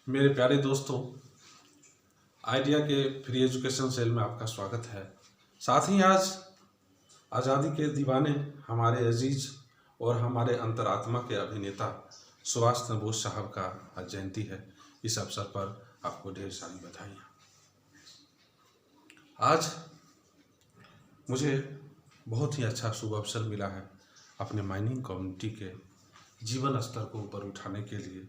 मेरे प्यारे दोस्तों, आइडिया के फ्री एजुकेशन सेल में आपका स्वागत है। साथ ही आज आज़ादी के दीवाने हमारे अजीज और हमारे अंतरात्मा के अभिनेता सुभाष चंद्र बोस साहब का आज जयंती है। इस अवसर पर आपको ढेर सारी बधाइयाँ। आज मुझे बहुत ही अच्छा शुभ अवसर मिला है अपने माइनिंग कम्युनिटी के जीवन स्तर को ऊपर उठाने के लिए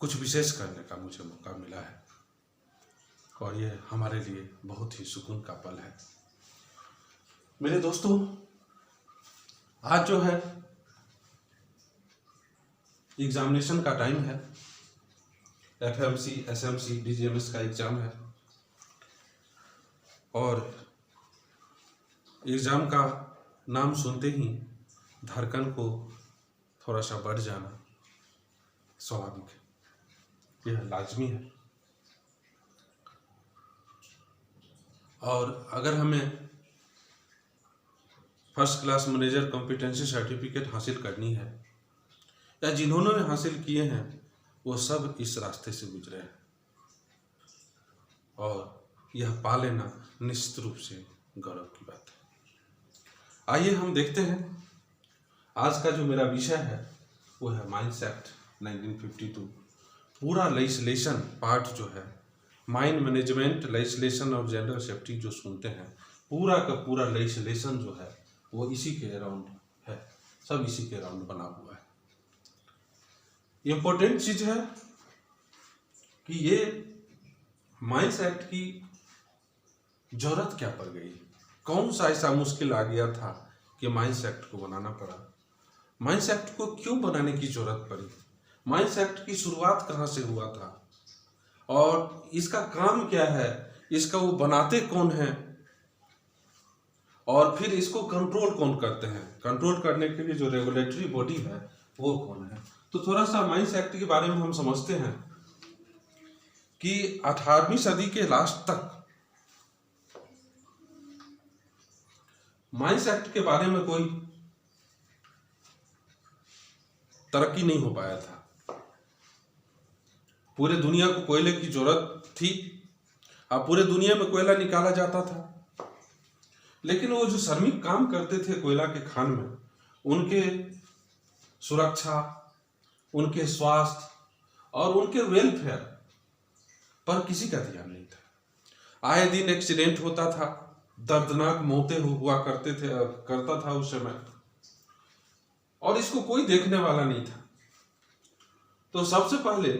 कुछ विशेष करने का मुझे मौका मिला है और ये हमारे लिए बहुत ही सुकून का पल है। मेरे दोस्तों, आज जो है एग्जामिनेशन का टाइम है। FMC, SMC, DGMS का एग्ज़ाम है और एग्ज़ाम का नाम सुनते ही धड़कन को थोड़ा सा बढ़ जाना स्वाभाविक है, यह लाजमी है। और अगर हमें first class manager competency certificate हासिल करनी है या जिन्होंने हासिल किए हैं वो सब इस रास्ते से गुजरे हैं और यह पा लेना निश्चित रूप से गौरव की बात है। आइए हम देखते हैं आज का जो मेरा विषय है वो है माइंस एक्ट 1952। पूरा लेजिस्लेशन पार्ट जो है माइन मैनेजमेंट लेजिस्लेशन और जेंडर सेफ्टी जो सुनते हैं, पूरा का पूरा लेजिस्लेशन जो है वो इसी के अराउंड है, सब इसी के अराउंड बना हुआ है। इम्पोर्टेंट चीज है कि ये माइंस एक्ट की जरूरत क्या पड़ गई, कौन सा ऐसा मुश्किल आ गया था कि माइंस एक्ट को बनाना पड़ा। माइंस एक्ट को क्यों बनाने की जरूरत पड़ी, माइंस एक्ट की शुरुआत कहाँ से हुआ था और इसका काम क्या है, इसका वो बनाते कौन हैं और फिर इसको कंट्रोल कौन करते हैं, कंट्रोल करने के लिए जो रेगुलेटरी बॉडी है वो कौन है। तो थोड़ा सा माइंस एक्ट के बारे में हम समझते हैं कि 18वीं सदी के लास्ट तक माइंस एक्ट के बारे में कोई तरक्की नहीं हो पाया था। पूरे दुनिया को कोयले की जरूरत थी, अब पूरे दुनिया में कोयला निकाला जाता था, लेकिन वो जो श्रमिक काम करते थे कोयला के खान में, उनके सुरक्षा, उनके स्वास्थ्य और उनके वेलफेयर पर किसी का ध्यान नहीं था। आए दिन एक्सीडेंट होता था, दर्दनाक मौतें हुआ करता था उस समय, और इसको कोई देखने वाला नहीं था। तो सबसे पहले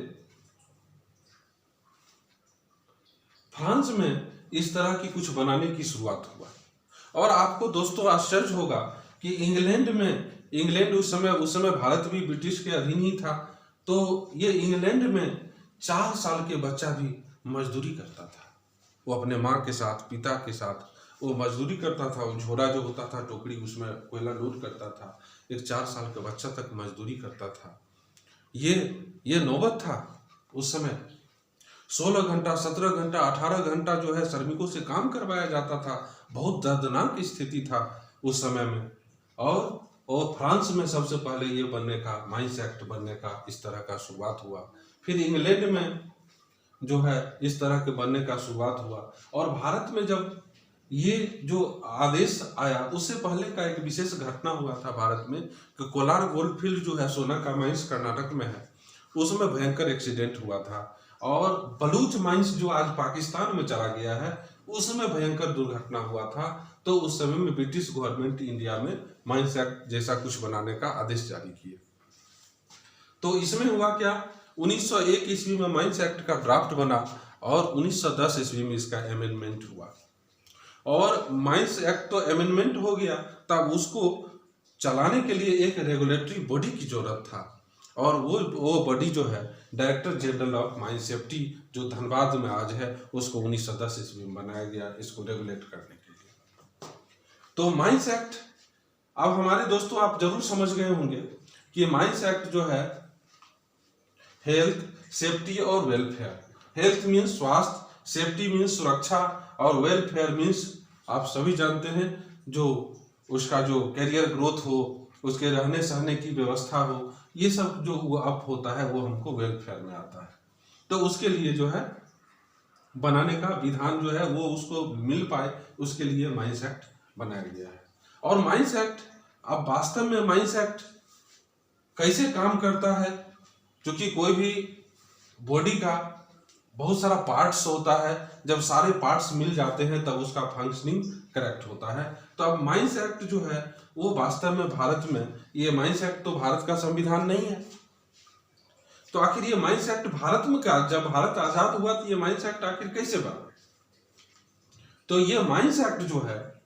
फ्रांस में इस तरह की कुछ बनाने की शुरुआत हुआ और आपको दोस्तों आश्चर्य होगा कि इंग्लैंड उस समय भारत भी ब्रिटिश के अधीन ही था। तो ये इंग्लैंड में 4 साल के बच्चा भी मजदूरी करता था, वो अपने माँ के साथ, पिता के साथ वो मजदूरी करता था। वो झोरा जो होता था, टोकरी, उसमें कोयला लोड करता था। एक 4 साल का बच्चा तक मजदूरी करता था। ये नौबत था उस समय। 16 घंटा, 17 घंटा, 18 घंटा जो है श्रमिकों से काम करवाया जाता था। बहुत दर्दनाक स्थिति था उस समय में। और फ्रांस में सबसे पहले ये बनने का, माइंस एक्ट बनने का इस तरह का शुरुआत हुआ। फिर इंग्लैंड में जो है इस तरह के बनने का शुरुआत हुआ और भारत में जब ये जो आदेश आया उससे पहले का एक विशेष घटना हुआ था भारत में कि कोलार गोल्ड फील्ड जो है सोना का माइंस कर्नाटक में है, उसमें भयंकर एक्सीडेंट हुआ था। और बलूच माइंस जो आज पाकिस्तान में चला गया है, उसमें भयंकर दुर्घटना हुआ था। तो उस समय में ब्रिटिश गवर्नमेंट इंडिया में माइंस एक्ट जैसा कुछ बनाने का आदेश जारी किए। तो इसमें हुआ क्या, 1901 ईस्वी में माइंस एक्ट का ड्राफ्ट बना और 1910 ईस्वी में इसका अमेंडमेंट हुआ। और माइंस एक्ट तो अमेंडमेंट हो गया, तब उसको चलाने के लिए एक रेगुलेटरी बॉडी की जरूरत था और वो बॉडी जो है director general of mine safety, जो धनबाद में आज है, उसको 1910 ईस्वी में बनाया गया इसको रेगुलेट करने के लिए। तो माइंस एक्ट, अब हमारे दोस्तों आप जरूर समझ गए होंगे कि माइंस एक्ट जो है हेल्थ, सेफ्टी और वेलफेयर। हेल्थ मीन्स स्वास्थ्य, सेफ्टी मीन्स सुरक्षा और वेलफेयर मीन्स आप सभी जानते हैं जो उसका जो कैरियर ग्रोथ हो, उसके रहने सहने की व्यवस्था हो, ये सब जो वो अप होता है वो हमको वेलफेयर में आता है। तो उसके लिए जो है बनाने का विधान जो है वो उसको मिल पाए, उसके लिए माइंस एक्ट बनाया गया है। और माइंस एक्ट, अब वास्तव में माइंस एक्ट कैसे काम करता है, क्योंकि कोई भी बॉडी का बहुत सारा पार्ट्स होता है, जब सारे पार्ट्स मिल जाते हैं तब उसका फंक्शनिंग करेक्ट होता है। तो अब माइंस एक्ट जो है वो वास्तव में भारत में, ये माइंस एक्ट तो भारत का संविधान नहीं है, तो आखिर ये माइंस एक्ट भारत में का, जब भारत आजाद हुआ तो ये माइंस एक्ट आखिर कैसे बना? तो ये माइंस एक्ट जो है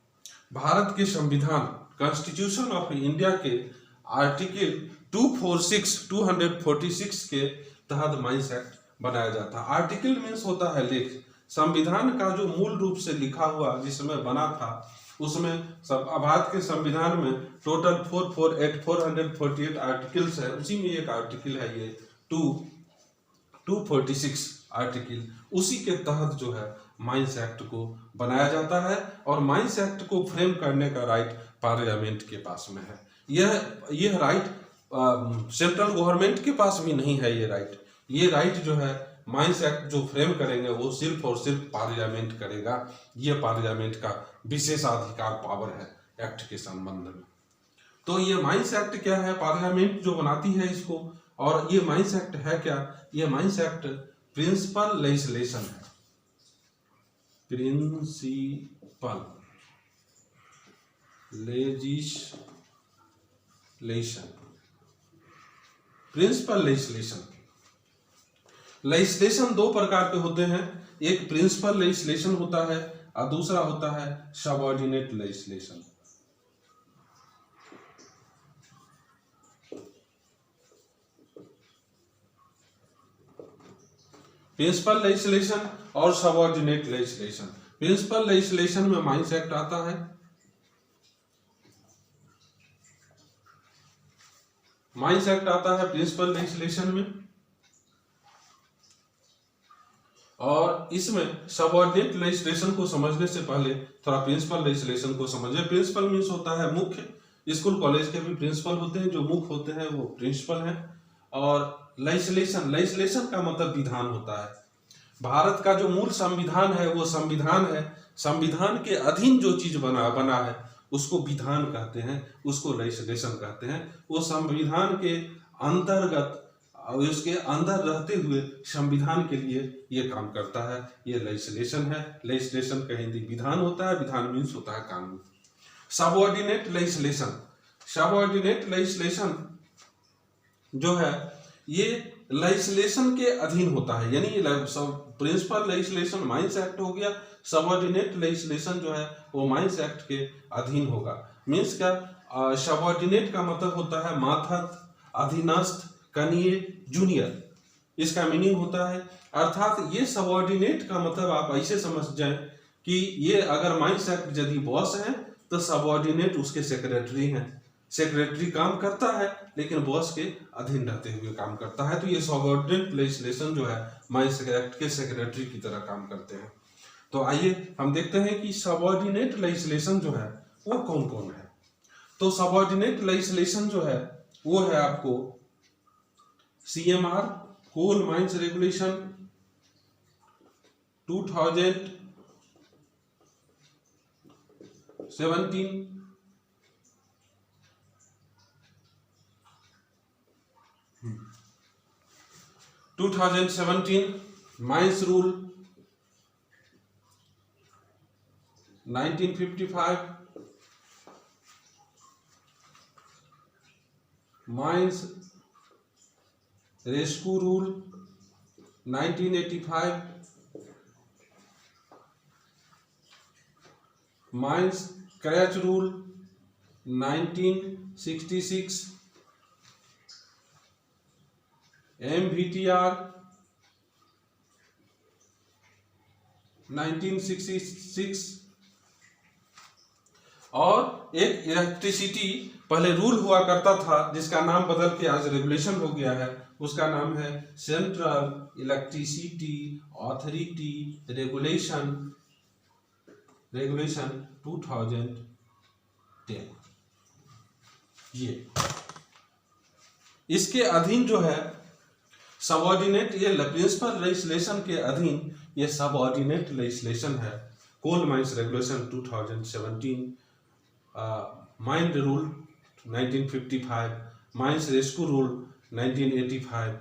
भारत के संविधान, कॉन्स्टिट्यूशन ऑफ इंडिया के आर्टिकल 246 के तहत माइंस एक्ट बनाया जाता है। आर्टिकल मीन्स होता है लेख। संविधान का जो मूल रूप से लिखा हुआ जिसमें बना था, उसमें सब भारत के संविधान में टोटल 448 आर्टिकल्स है, उसी में एक आर्टिकल है ये 246 आर्टिकल, उसी के तहत जो है माइंस एक्ट को बनाया जाता है। और माइंस एक्ट को फ्रेम करने का राइट पार्लियामेंट के पास में है। यह राइट सेंट्रल गवर्नमेंट के पास भी नहीं है। ये राइट जो है माइंस एक्ट जो फ्रेम करेंगे वो सिर्फ और सिर्फ पार्लियामेंट करेगा। ये पार्लियामेंट का विशेषाधिकार पावर है एक्ट के संबंध में। तो ये माइंस एक्ट क्या है, पार्लियामेंट जो बनाती है इसको। और ये माइंस एक्ट है क्या, ये माइंस एक्ट प्रिंसिपल लेजिस्लेशन है। Principal legislation, principal legislation. Legislation दो प्रकार के होते हैं, एक प्रिंसिपल लेजिस्लेशन होता है और दूसरा होता है सबऑर्डिनेट लेजिस्लेशन। प्रिंसिपल लेजिस्लेशन और सबऑर्डिनेट लेजिस्लेशन। प्रिंसिपल लेजिस्लेशन में माइंस एक्ट आता है, माइंस एक्ट आता है प्रिंसिपल लेजिस्लेशन में। और इसमें सबऑर्डिनेट लेजिस्लेशन को समझने से पहले थोड़ा प्रिंसिपल लेजिस्लेशन को समझे। प्रिंसिपल मीन्स होता है मुख्य। स्कूल कॉलेज के भी प्रिंसिपल होते हैं, जो मुख्य होते हैं वो प्रिंसिपल हैं। और लेजिस्लेशन का मतलब विधान होता है। भारत का जो मूल संविधान है वो संविधान है। संविधान के अधीन जो चीज बना है उसको विधान कहते हैं, उसको लेजिस्लेशन कहते हैं। वो संविधान के अंतर्गत और उसके अंदर रहते हुए संविधान के लिए ये काम करता है, ये लेजिस्लेशन है। लेजिस्लेशन का हिंदी विधान होता है, विधान मीन्स होता है कानून। सबऑर्डिनेट लेजिस्लेशन, सबऑर्डिनेट लेजिस्लेशन जो है ये लेजिस्लेशन के अधीन होता है, यानी प्रिंसिपल लेजिस्लेशन माइंस एक्ट हो गया, सबऑर्डिनेट लेजिस्लेशन जो है वो माइंस एक्ट के अधीन होगा। मीन्स क्या, सबऑर्डिनेट का मतलब होता है मातहत, अधीनस्थ, कनीय, जूनियर, इसका मीनिंग होता है। अर्थात ये सबऑर्डिनेट का मतलब आप ऐसे समझ जाएं कि ये अगर माइंस एक्ट यदि बॉस है तो सबऑर्डिनेट उसके सेक्रेटरी हैं। सेक्रेटरी काम करता है लेकिन बॉस के अधीन रहते हुए काम करता है। तो ये सबऑर्डिनेट लेजिस्लेशन जो है माइंस एक्ट के सेक्रेटरी की तरह काम करते हैं। तो आइए हम देखते हैं कि सबऑर्डिनेट लेजिस्लेशन जो है वो कौन कौन है। तो सबऑर्डिनेट लेजिस्लेशन जो है वो है आपको CMR, coal mines regulation 2017, 2017 mines rule 1955, mines rescue rule 1985, mines creche rule 1966, MVTR 1966 और एक इलेक्ट्रिसिटी पहले रूल हुआ करता था जिसका नाम बदल के आज रेगुलेशन हो गया है, उसका नाम है सेंट्रल इलेक्ट्रिसिटी अथॉरिटी रेगुलेशन 2010। ये इसके अधीन जो है सबऑर्डिनेट, ये प्रिंसिपल लेजिस्लेशन के अधीन ये सबऑर्डिनेट लेजिस्लेशन है। Coal mines regulation 2017, mine rule 1955, mines rescue rule 1985,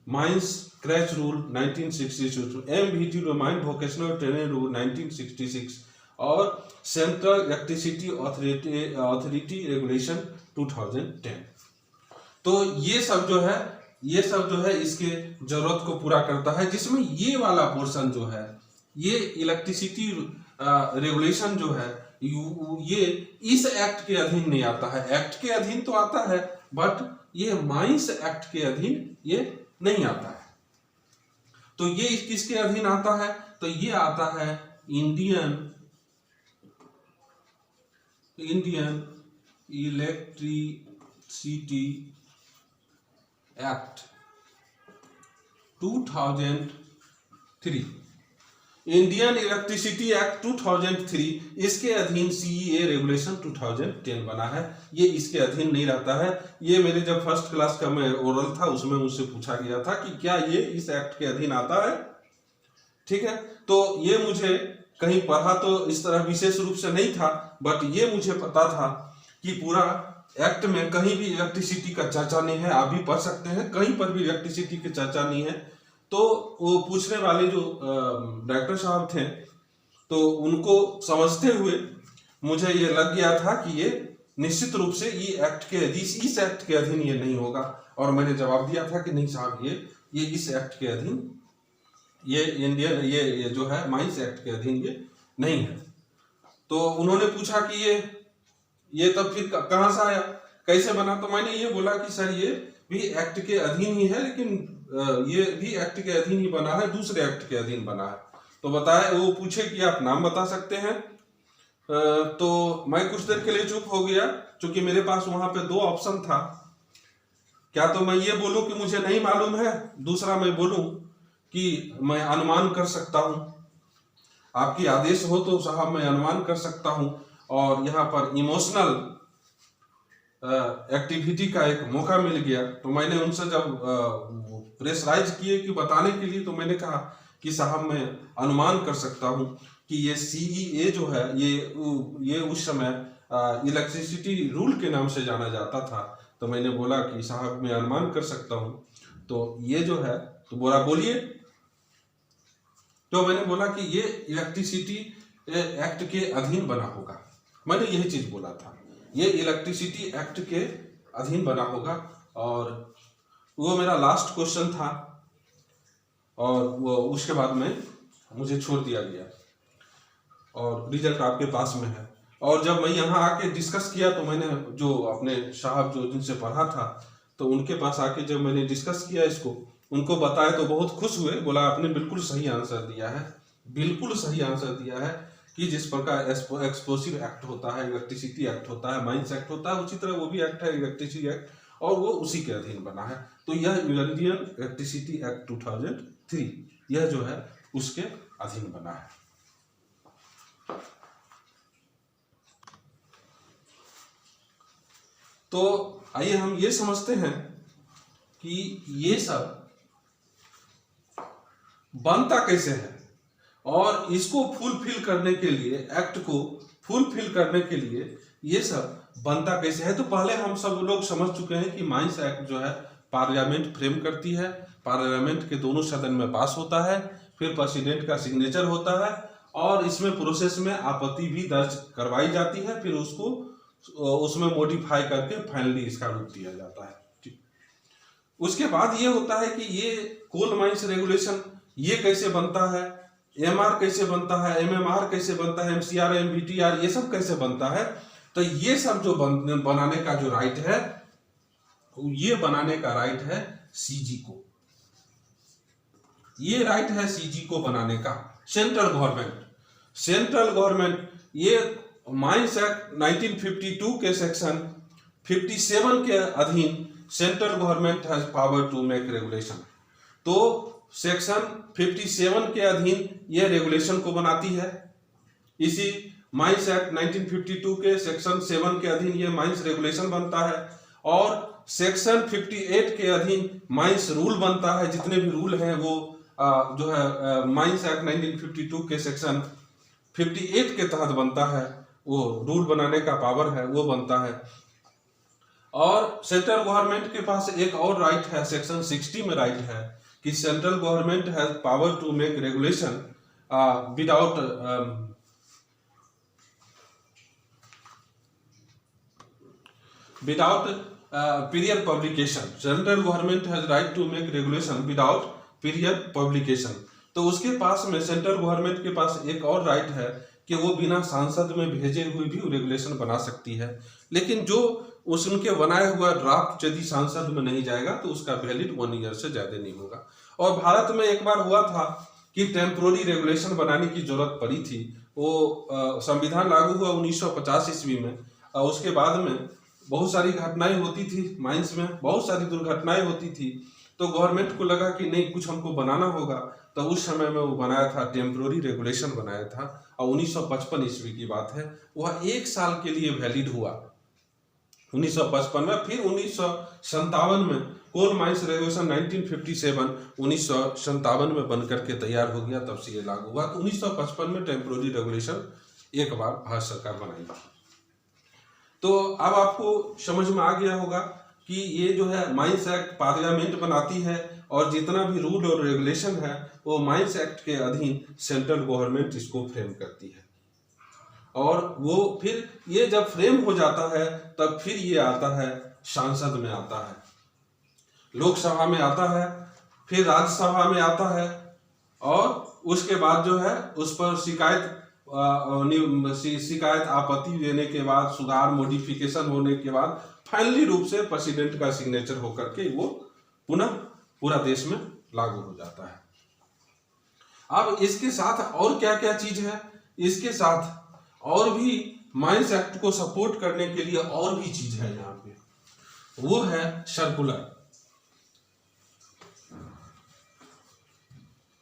mines creche rule 1962, MVT mine vocational training rule 1966 और सेंट्रल इलेक्ट्रिसिटी अथॉरिटी रेगुलेशन 2010। तो ये सब जो है इसके जरूरत को पूरा करता है, जिसमें ये वाला पोर्शन जो है, ये इलेक्ट्रिसिटी रेगुलेशन जो है, ये इस एक्ट के अधीन नहीं आता है। एक्ट के अधीन तो आता है, बट ये माइंस एक्ट के अधीन ये नहीं आता है। तो ये किसके अधीन आता है? तो ये आता है Indian electricity act 2003, Indian electricity act 2003, इसके अधीन सीईए रेगुलेशन 2010 बना है। ये इसके अधीन नहीं रहता है। ये मेरे जब फर्स्ट क्लास का मैं ओरल था उसमें मुझसे पूछा गया था कि क्या ये इस एक्ट के अधीन आता है। ठीक है, तो ये मुझे कहीं पढ़ा तो इस तरह विशेष रूप से नहीं था, बट ये मुझे पता था कि पूरा एक्ट में कहीं भी इलेक्ट्रिसिटी का चर्चा नहीं है। आप भी पढ़ सकते हैं, कहीं पर भी इलेक्ट्रिसिटी की चर्चा नहीं है। तो वो पूछने वाले जो डायरेक्टर साहब थे, तो उनको समझते हुए मुझे ये लग गया था कि ये निश्चित रूप से ये एक्ट के इस एक्ट के अधीन ये नहीं होगा। और मैंने जवाब दिया था कि नहीं साहब, ये इस एक्ट के अधीन, ये इंडियन ये जो है माइंस एक्ट के अधीन ये नहीं है। तो उन्होंने पूछा कि ये तब फिर कहाँ से आया, कैसे बना? तो मैंने ये बोला कि सर ये भी एक्ट के अधीन ही है, लेकिन ये भी एक्ट के अधीन ही बना है, दूसरे एक्ट के अधीन बना है। तो बताए, वो पूछे कि आप नाम बता सकते हैं। तो मैं कुछ देर के लिए चुप हो गया, क्योंकि मेरे पास वहां पे 2 ऑप्शन था। क्या तो मैं ये बोलूं कि मुझे नहीं मालूम है, दूसरा मैं बोलूं कि मैं अनुमान कर सकता हूं। आपकी आदेश हो तो साहब मैं अनुमान कर सकता हूं। और यहाँ पर इमोशनल एक्टिविटी का एक मौका मिल गया, तो मैंने उनसे जब प्रेशराइज किए कि बताने के लिए, तो मैंने कहा कि साहब मैं अनुमान कर सकता हूं कि ये सीईए जो है ये उस समय इलेक्ट्रिसिटी रूल के नाम से जाना जाता था। तो मैंने बोला कि साहब मैं अनुमान कर सकता हूं, तो ये जो है, तो बोला बोलिए। तो मैंने बोला कि ये इलेक्ट्रिसिटी एक्ट के अधीन बना होगा। मैंने यही चीज बोला था, ये इलेक्ट्रिसिटी एक्ट के अधीन बना होगा। और वो मेरा लास्ट क्वेश्चन था, और वो उसके बाद में मुझे छोड़ दिया गया, और रिजल्ट आपके पास में है। और जब मैं यहाँ आके डिस्कस किया, तो मैंने जो अपने साहब जो जिनसे पढ़ा था, तो उनके पास आके जब मैंने डिस्कस किया इसको, उनको बताया, तो बहुत खुश हुए। बोला आपने बिल्कुल सही आंसर दिया है, बिल्कुल सही आंसर दिया है कि जिस प्रकार एक्सप्लोसिव एक्ट होता है, इलेक्ट्रिसिटी एक्ट होता है, माइंस एक्ट होता है, उसी तरह वो भी एक्ट है इलेक्ट्रिसिटी एक्ट, और वो उसी के अधीन बना है। तो यह इंडियन इलेक्ट्रिसिटी एक्ट 2003 यह जो है उसके अधीन बना है। तो आइए हम ये समझते हैं कि ये सब बनता कैसे है, और इसको फुलफिल करने के लिए, एक्ट को फुलफिल करने के लिए ये सब बनता कैसे है। तो पहले हम सब लोग समझ चुके हैं कि माइंस एक्ट जो है पार्लियामेंट फ्रेम करती है, पार्लियामेंट के दोनों सदन में पास होता है, फिर प्रेसिडेंट का सिग्नेचर होता है, और इसमें प्रोसेस में आपत्ति भी दर्ज करवाई जाती है, फिर उसको उसमें मॉडिफाई करके फाइनली इसका रूप दिया जाता है। ठीक, उसके बाद ये होता है कि ये कोल माइंस रेगुलेशन ये कैसे बनता है, एमआर कैसे बनता है, एमएमआर कैसे बनता है, एमसीआर, एमवीटीआर ये सब कैसे बनता है। तो ये सब जो बनाने का जो राइट है, ये बनाने का राइट है सीजी को, ये राइट है सीजी को बनाने का। सेंट्रल गवर्नमेंट ये माइंस एक्ट 1952 के सेक्शन 57 के अधीन central government has power to make regulation. तो सेक्शन 57 के अधीन यह रेगुलेशन को बनाती है। इसी माइंस एक्ट 1952 के सेक्शन 7 के अधीन यह माइंस रेगुलेशन बनता है, और सेक्शन 58 के अधीन माइंस रूल बनता है। जितने भी रूल हैं वो जो है माइंस एक्ट 1952 के सेक्शन 58 के तहत बनता है। वो रूल बनाने का पावर है वो बनता है। और सेंट्रल गवर्नमेंट के पास एक और राइट है, सेक्शन 60 में राइट है कि central government has power to make regulation without period publication. Central government has right to make regulation without period publication. तो उसके पास में सेंट्रल गवर्नमेंट के पास एक और राइट है कि वो बिना सांसद में भेजे हुए भी रेगुलेशन बना सकती है। लेकिन जो उनके बनाया हुआ ड्राफ्ट यदि सांसद में नहीं जाएगा तो उसका वैलिड 1 ईयर से ज्यादा नहीं होगा। और भारत में एक बार हुआ था कि टेम्पोररी रेगुलेशन बनाने की जरूरत पड़ी थी। वो संविधान लागू हुआ 1950 ईस्वी में। उसके बाद में बहुत सारी घटनाएं होती थी, माइंस में बहुत सारी दुर्घटनाएं होती थी। तो गवर्नमेंट को लगा कि नहीं, कुछ हमको बनाना होगा। तो उस समय में वो बनाया था, टेम्पोररी रेगुलेशन बनाया था। और 1955 ईस्वी की बात है, वह 1 साल के लिए वैलिड हुआ 1955 में। फिर 1957 में कोल माइंस रेगुलेशन 1957 में बन करके तैयार हो गया, तब से ये लागू हुआ। तो 1955 में टेम्पोररी रेगुलेशन एक बार भारत सरकार बनाई। तो अब आपको समझ में आ गया होगा कि ये जो है माइंस एक्ट पार्लियामेंट बनाती है और जितना भी रूल और रेगुलेशन है वो माइंस एक्ट के अधीन सेंट्रल गवर्नमेंट इसको फ्रेम करती है। और वो फिर ये जब फ्रेम हो जाता है तब फिर ये आता है, सांसद में आता है, लोकसभा में आता है, फिर राज्यसभा में आता है। और उसके बाद जो है उस पर शिकायत आपत्ति देने के बाद, सुधार मॉडिफिकेशन होने के बाद फाइनली रूप से प्रेसिडेंट का सिग्नेचर होकर के वो पुनः पूरा देश में लागू हो जाता है। अब इसके साथ और क्या क्या चीज है, इसके साथ और भी माइंस एक्ट को सपोर्ट करने के लिए और भी चीज है यहाँ पे, वो है सर्कुलर।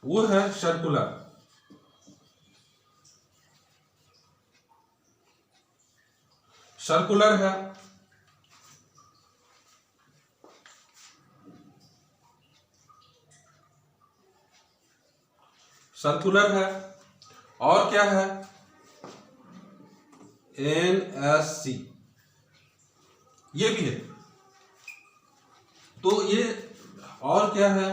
वो है सर्कुलर। सर्कुलर है, सर्कुलर है। और क्या है, NSC ये भी है। तो ये और क्या है,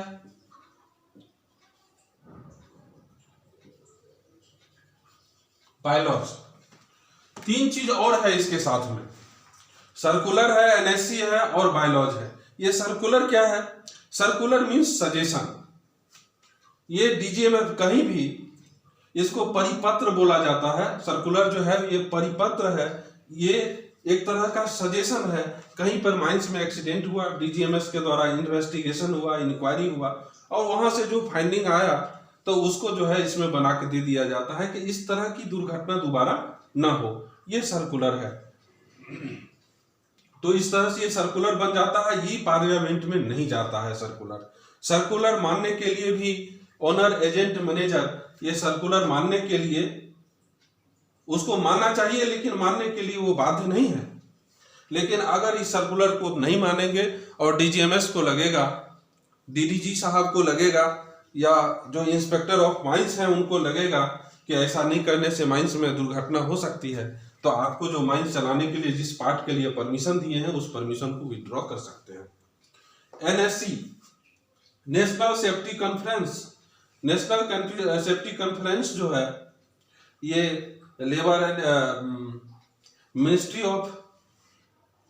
बायलॉज। 3 चीज और है इसके साथ में, सर्कुलर है, NSC है और बायलॉज है। ये सर्कुलर क्या है, सर्कुलर मीन्स सजेशन। ये DGMF कहीं भी इसको परिपत्र बोला जाता है। सर्कुलर जो है ये परिपत्र है, ये एक तरह का सजेशन है। कहीं पर माइंस में एक्सीडेंट हुआ, DGMS के द्वारा इन्वेस्टिगेशन हुआ, इंक्वायरी हुआ और वहां से जो फाइंडिंग आया तो उसको जो है इसमें बना के दे दिया जाता है कि इस तरह की दुर्घटना दोबारा ना हो। ये सर्कुलर है। तो इस तरह से ये सर्कुलर बन जाता है, ये पार्लियामेंट में नहीं जाता है सर्कुलर। सर्कुलर मानने के लिए भी ऑनर एजेंट मैनेजर ये सर्कुलर मानने के लिए उसको मानना चाहिए, लेकिन मानने के लिए वो बाध्य नहीं है। लेकिन अगर इस सर्कुलर को नहीं मानेंगे और DGMS को लगेगा, DDG साहब को लगेगा या जो इंस्पेक्टर ऑफ माइंस हैं उनको लगेगा कि ऐसा नहीं करने से माइंस में दुर्घटना हो सकती है, तो आपको जो माइंस चलाने के लिए जिस पार्ट के लिए परमिशन दिए हैं उस परमिशन को विड्रॉ कर सकते हैं। NSC national safety conference. National safety conference जो है ये labour and ministry of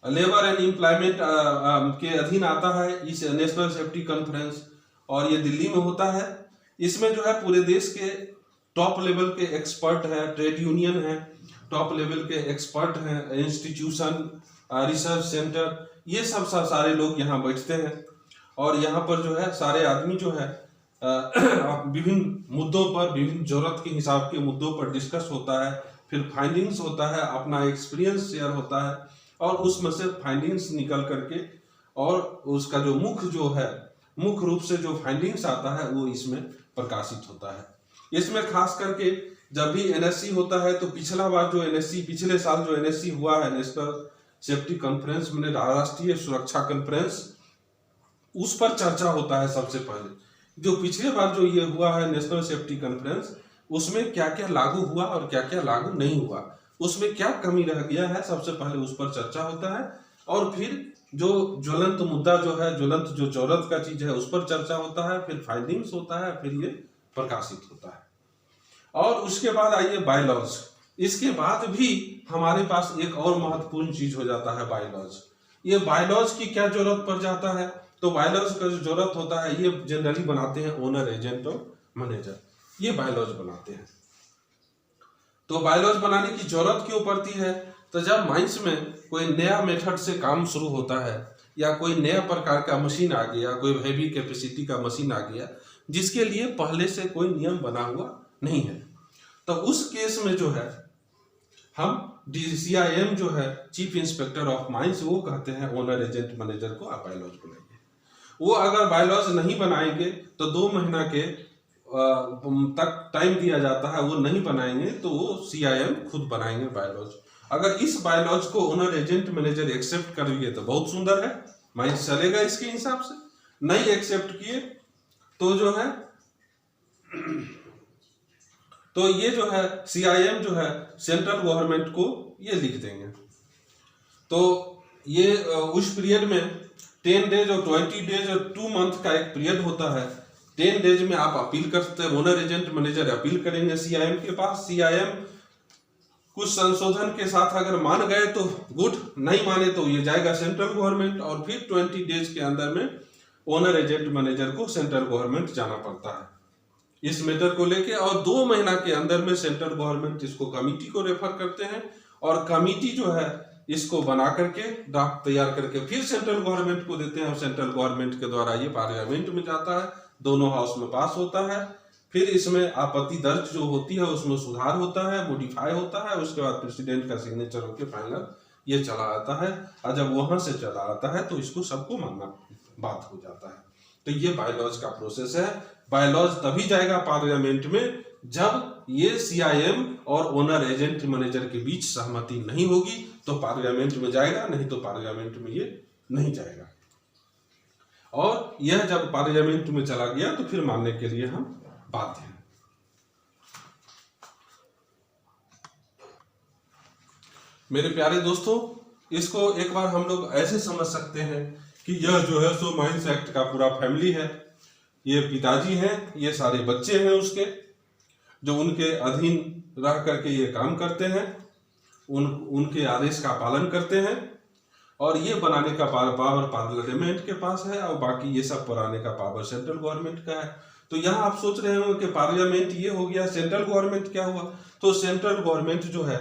labour and employment के अधीन आता है इस नेशनल सेफ्टी कॉन्फ्रेंस, और ये दिल्ली में होता है। इसमें जो है पूरे देश के टॉप लेवल के एक्सपर्ट हैं, ट्रेड यूनियन है, टॉप लेवल के एक्सपर्ट हैं, इंस्टीट्यूशन, रिसर्च सेंटर, ये सब सारे लोग यहाँ बैठते हैं। और यहाँ पर जो है सारे आदमी जो है विभिन्न मुद्दों पर, विभिन्न जरूरत के हिसाब के मुद्दों पर डिस्कस होता है, फिर फाइंडिंग्स होता है, अपना एक्सपीरियंस शेयर होता है और उसमें से फाइंडिंग्स निकल करके और उसका जो मुख्य रूप से जो फाइंडिंग्स आता है वो इसमें प्रकाशित होता है। इसमें खास करके जब भी NSC होता है तो पिछला बार जो NSC, पिछले साल जो NSC हुआ है, नेशनल सेफ्टी कॉन्फ्रेंस मैंने राष्ट्रीय सुरक्षा कॉन्फ्रेंस, उस पर चर्चा होता है सबसे पहले। जो पिछले बार जो ये हुआ है नेशनल सेफ्टी कॉन्फ्रेंस, उसमें क्या क्या लागू हुआ और क्या क्या लागू नहीं हुआ, उसमें क्या कमी रह गया है, सबसे पहले उस पर चर्चा होता है। और फिर जो ज्वलंत मुद्दा जो है, ज्वलंत जो जरूरत का चीज है, उस पर चर्चा होता है, फिर फाइंडिंग्स होता है, फिर ये प्रकाशित होता है। और उसके बाद आइए बायलॉज। इसके बाद भी हमारे पास एक और महत्वपूर्ण चीज हो जाता है बायलॉज। ये बायलॉज की क्या जरूरत पड़ जाता है, तो बायलॉज का जो जरूरत होता है ये जनरली बनाते हैं ओनर, एजेंट और मैनेजर, ये बायलॉज बनाते हैं। तो बायलॉज बनाने की जरूरत क्यों पड़ती है, तो जब माइंस में कोई नया मेथड से काम शुरू होता है या कोई नया प्रकार का मशीन आ गया, कोई हैवी कैपेसिटी का मशीन आ गया जिसके लिए पहले से कोई नियम बना हुआ नहीं है, तो उस केस में जो है हम CIM जो है चीफ इंस्पेक्टर ऑफ माइंस, वो कहते हैं ओनर, एजेंट, मैनेजर को आप बायलॉज बनाइए। वो अगर बायलॉज नहीं बनाएंगे तो 2 महीना के तक टाइम दिया जाता है, वो नहीं बनाएंगे तो वो CIM खुद बनाएंगे बायलॉज। अगर इस बायलॉज को ओनर, एजेंट, मैनेजर एक्सेप्ट कर लिए तो बहुत सुंदर है, माइंस चलेगा इसके हिसाब से। नहीं एक्सेप्ट किए तो जो है तो ये जो है CIM जो है सेंट्रल गवर्नमेंट को ये लिख देंगे। तो ये उस पीरियड में 10 डेज और 20 डेज और 2 मंथ का एक पीरियड होता है। 10 डेज में आप अपील कर सकते हैं, ओनर, एजेंट, मैनेजर अपील करेंगे CIM के पास। CIM कुछ संशोधन के साथ अगर मान गए तो गुड, नहीं माने तो ये जाएगा सेंट्रल गवर्नमेंट, और फिर 20 डेज के अंदर में ओनर, एजेंट, मैनेजर को सेंट्रल गवर्नमेंट जाना पड़ता है इस मैटर को लेके। और 2 महीना के अंदर में सेंट्रल गवर्नमेंट इसको कमिटी को रेफर करते हैं, और कमिटी जो है इसको बना करके ड्राफ्ट तैयार करके फिर सेंट्रल गवर्नमेंट को देते हैं, और सेंट्रल गवर्नमेंट के द्वारा ये पार्लियामेंट में जाता है, दोनों हाउस में पास होता है। फिर इसमें आपत्ति दर्ज जो होती है उसमें सुधार होता है, मॉडिफाई होता है, उसके बाद प्रेसिडेंट का सिग्नेचर होकर फाइनल ये चला आता है। और जब वहां से चला आता है तो इसको सबको मानना बात हो जाता है। तो ये बायलॉज का प्रोसेस है। बायलॉज तभी जाएगा पार्लियामेंट में जब ये CIM और ओनर, एजेंट, मैनेजर के बीच सहमति नहीं होगी तो पार्लियामेंट में जाएगा, नहीं तो पार्लियामेंट में ये नहीं जाएगा। और यह जब पार्लियामेंट में चला गया तो फिर मानने के लिए हम बाध्य हैं। मेरे प्यारे दोस्तों, इसको एक बार हम लोग ऐसे समझ सकते हैं कि यह जो है सो माइंस एक्ट का पूरा फैमिली है। ये पिताजी हैं, ये सारे बच्चे हैं उसके, जो उनके अधीन रह करके ये काम करते हैं, उनके आदेश का पालन करते हैं। और ये बनाने का पावर पार्लियामेंट के पास है, और बाकी ये सब बनाने का पावर सेंट्रल गवर्नमेंट का है। तो यहाँ आप सोच रहे होंगे कि पार्लियामेंट ये हो गया, सेंट्रल गवर्नमेंट क्या हुआ। तो सेंट्रल गवर्नमेंट जो है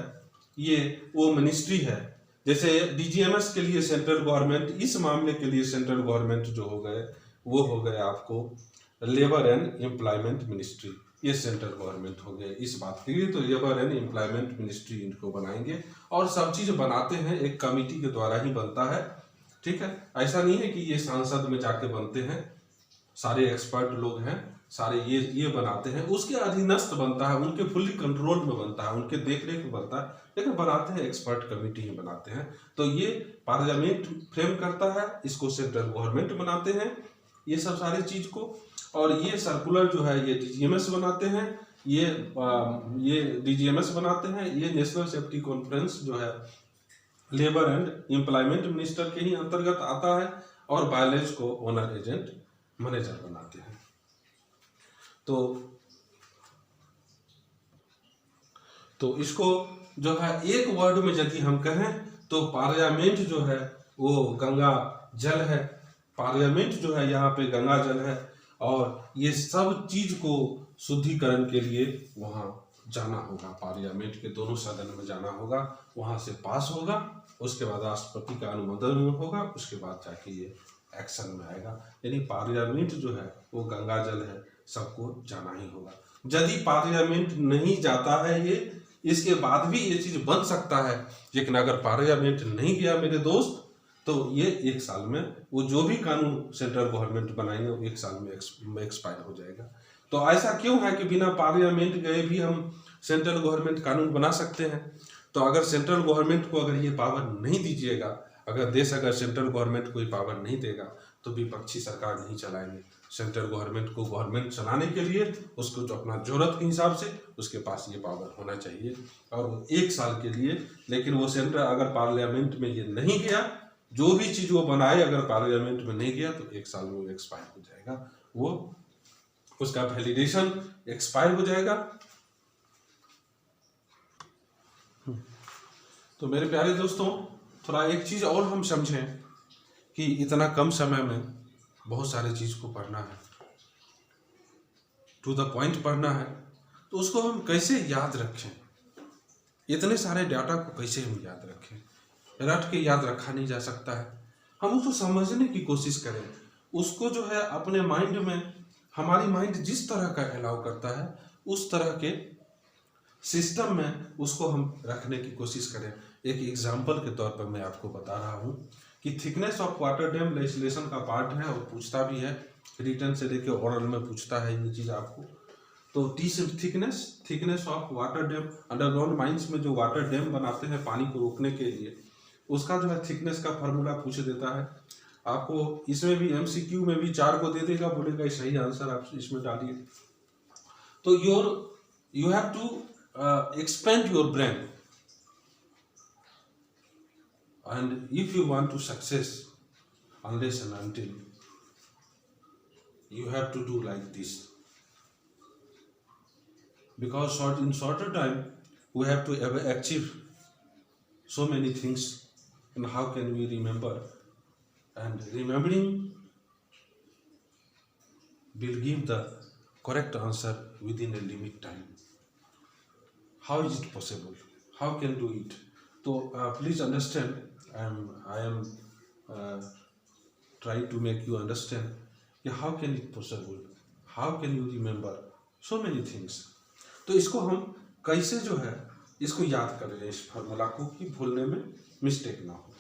ये वो मिनिस्ट्री है। जैसे DGMS के लिए सेंट्रल गवर्नमेंट, इस मामले के लिए सेंट्रल गवर्नमेंट जो हो गए वो हो गए आपको लेबर एंड एम्प्लॉयमेंट मिनिस्ट्री, ये सेंट्रल गवर्नमेंट हो गए इस बात के लिए। तो लेबर एंड एम्प्लॉयमेंट मिनिस्ट्री इनको बनाएंगे, और सब चीज बनाते हैं एक कमिटी के द्वारा ही बनता है, ठीक है। ऐसा नहीं है कि ये सांसद में जाके बनते हैं, सारे एक्सपर्ट लोग हैं, सारे ये बनाते हैं, उसके अधीनस्थ बनता है, उनके फुल्ली कंट्रोल में बनता है, उनके देखरेख में बनता है, लेकिन बनाते हैं एक्सपर्ट कमेटी ही बनाते हैं। तो ये पार्लियामेंट फ्रेम करता है, इसको सेंट्रल गवर्नमेंट बनाते हैं ये सब सारी चीज को। और ये सर्कुलर जो है ये DGMS बनाते हैं, ये DGMS बनाते हैं, ये नेशनल सेफ्टी कॉन्फ्रेंस जो है लेबर एंड एम्प्लॉयमेंट मिनिस्टर के ही अंतर्गत आता है, और बायलॉज को ओनर, एजेंट, मैनेजर बनाते हैं। तो इसको जो है एक वर्ड में यदि हम कहें तो पार्लियामेंट जो है वो गंगा जल है। पार्लियामेंट जो है यहाँ पे गंगा जल है, और ये सब चीज को शुद्धिकरण के लिए वहाँ जाना होगा, पार्लियामेंट के दोनों सदन में जाना होगा, वहाँ से पास होगा, उसके बाद राष्ट्रपति का अनुमोदन होगा, उसके बाद जाके ये एक्शन में आएगा। यानी पार्लियामेंट जो है वो गंगा जल है, सबको जाना ही होगा। यदि पार्लियामेंट नहीं जाता है ये, इसके बाद भी ये चीज बन सकता है, लेकिन अगर पार्लियामेंट नहीं गया मेरे दोस्त तो ये 1 साल में वो जो भी कानून सेंट्रल गवर्नमेंट बनाएंगे वो 1 साल में एक्सपायर हो जाएगा। तो ऐसा क्यों है कि बिना पार्लियामेंट गए भी हम सेंट्रल गवर्नमेंट कानून बना सकते हैं? तो अगर सेंट्रल गवर्नमेंट को अगर ये पावर नहीं दीजिएगा, अगर देश अगर सेंट्रल गवर्नमेंट को ये पावर नहीं देगा तो विपक्षी सरकार नहीं चलाएंगे। सेंट्रल गवर्नमेंट को गवर्नमेंट चलाने के लिए उसको जो अपना जरूरत के हिसाब से उसके पास ये पावर होना चाहिए, और वो 1 साल के लिए। लेकिन वो सेंट्रल अगर पार्लियामेंट में ये नहीं गया, जो भी चीज वो बनाए अगर पार्लियामेंट में नहीं गया तो 1 साल में वो एक्सपायर हो जाएगा, वो उसका वैलिडेशन एक्सपायर हो जाएगा। तो मेरे प्यारे दोस्तों, थोड़ा एक चीज और हम समझें कि इतना कम समय में बहुत सारे चीज को पढ़ना है, टू द पॉइंट पढ़ना है, तो उसको हम कैसे याद रखें, इतने सारे डाटा को कैसे हम याद रखें। रट के याद रखा नहीं जा सकता है, हम उसको समझने की कोशिश करें, उसको जो है अपने माइंड में, हमारी माइंड जिस तरह का अलाउ करता है उस तरह के सिस्टम में उसको हम रखने की कोशिश करें। एक एग्जाम्पल के तौर पर मैं आपको बता रहा हूँ कि thickness of water dam legislation का पार्ट है और पूछता भी है, रिटर्न से लेके ओरल में पूछता है ये चीज़ आपको। तो thickness of water dam, underground mines में जो वाटर डैम बनाते हैं पानी को रोकने के लिए, उसका जो है थिकनेस का फार्मूला पूछ देता है आपको। इसमें भी MCQ में भी 4 को दे देगा, बोलेगा सही आंसर आप इसमें डालिए। तो you have to expand your brain, and if you want to success, unless and until, you have to do like this, because in shorter time we have to achieve so many things, and how can we remember, and remembering will give the correct answer within a limit time. How is it possible? How can do it? So please understand, I am trying to make you understand how can it possible, how can you remember so many things. तो इसको हम कैसे जो है इसको याद कर रहे हैं, इस फार्मूला को, कि भूलने में मिस्टेक ना हो।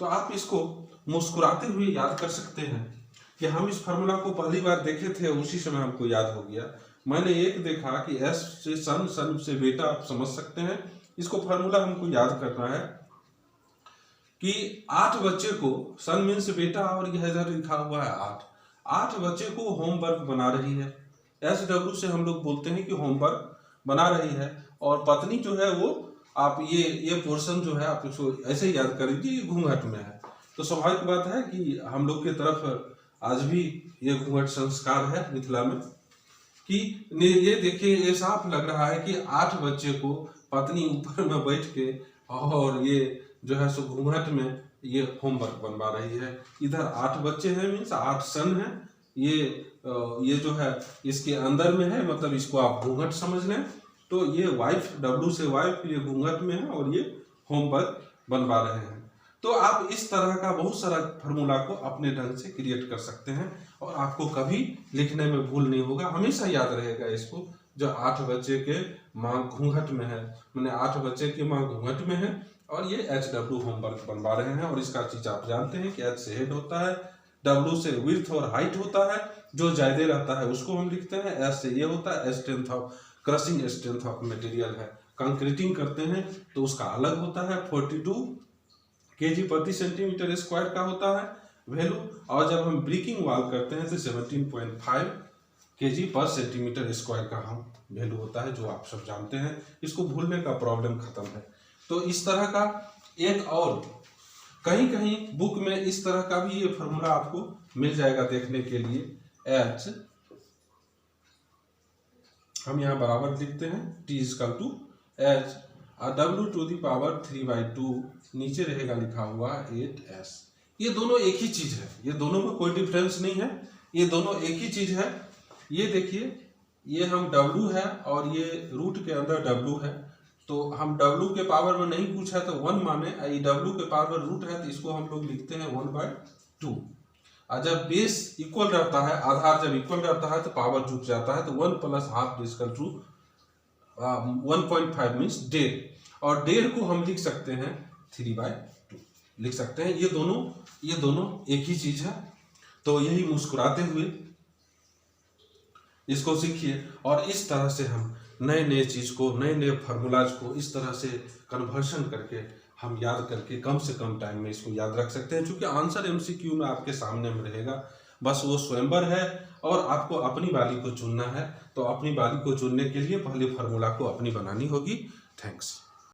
तो आप इसको मुस्कुराते हुए याद कर सकते हैं कि हम इस फार्मूला को पहली बार देखे थे, उसी समय हमको याद हो गया। मैंने एक देखा कि S से सन, सन से बेटा, आप समझ सकते हैं। इसको फार्मूला हमको याद करना है कि 8 बच्चे को, सन मीन्स बेटा और यह इधर लिखा हुआ है 8 बच्चे को होमवर्क बना रही है। SW से हम लोग बोलते हैं कि होमवर्क बना रही है, और पत्नी जो है वो, आप ये पोर्शन जो है आप इसको ऐसे ही याद करेंगे, घूंघट में है। तो स्वाभाविक बात है कि हम लोग की तरफ आज भी ये घूंघट संस्कार है मिथिला में, कि ये देखिए, ये साफ लग रहा है कि 8 बच्चे को पत्नी ऊपर में बैठ के और ये जो है सो घूंघट में ये होमवर्क बनवा रही है। इधर 8 बच्चे हैं, मीन्स 8 सन है, ये जो है इसके अंदर में है, मतलब इसको आप घूंघट समझ लें। तो ये वाइफ, W से वाइफ, ये घूंघट में है और ये होमवर्क बनवा रहे हैं। तो आप इस तरह का बहुत सारा फार्मूला को अपने ढंग से क्रिएट कर सकते हैं, और आपको कभी लिखने में भूल नहीं होगा, हमेशा याद रहेगा इसको। जो 8 बच्चे के माँ घूंघट में है, मैंने 8 बच्चे की माँ घूंघट में है, और ये HW होमवर्क बनवा रहे हैं। और इसका चीज आप जानते हैं कि H से हेड होता है, W से विड्थ और हाइट होता है, जो ज्यादा रहता है उसको हम लिखते हैं। S से ये होता है, strength of crushing, strength of material है। कंक्रीटिंग करते हैं तो उसका अलग होता है, 42 kg प्रति सेंटीमीटर स्क्वायर का होता है वैल्यू, और जब हम ब्रिकिंग वॉल करते हैं तो 17.5 kg पर सेंटीमीटर स्क्वायर का हम वैल्यू होता है, जो आप सब जानते हैं। इसको भूलने का प्रॉब्लम खत्म है। तो इस तरह का एक और कहीं कहीं बुक में इस तरह का भी ये फॉर्मूला आपको मिल जाएगा देखने के लिए। H हम यहाँ बराबर लिखते हैं, T equal to H W to the power 3/2, नीचे रहेगा लिखा हुआ 8S। ये दोनों एक ही चीज है, ये दोनों में कोई डिफरेंस नहीं है, ये दोनों एक ही चीज है। ये देखिए, ये हम W है और ये रूट के अंदर W है, तो हम W के पावर में नहीं पूछा तो 1 माने, W के पावर रूट है तो इसको हम लोग लिखते हैं 1/2। और जब बेस इक्वल रहता है, आधार जब इक्वल रहता है तो पावर जुट जाता है, तो 1 + ½ इक्वल टू 1.5 मीन्स 1.5, और 1.5 को हम लिख सकते हैं 3/2 लिख सकते हैं। ये दोनों एक ही चीज है। तो यही मुस्कुराते हुए इसको सीखिए, और इस तरह से हम नए नए चीज़ को, नए नए फार्मूलाज को इस तरह से कन्वर्शन करके हम याद करके कम से कम टाइम में इसको याद रख सकते हैं। चूँकि आंसर एमसीक्यू में आपके सामने में रहेगा, बस वो स्वयंवर है और आपको अपनी बारी को चुनना है। तो अपनी बारी को चुनने के लिए पहले फार्मूला को अपनी बनानी होगी। थैंक्स।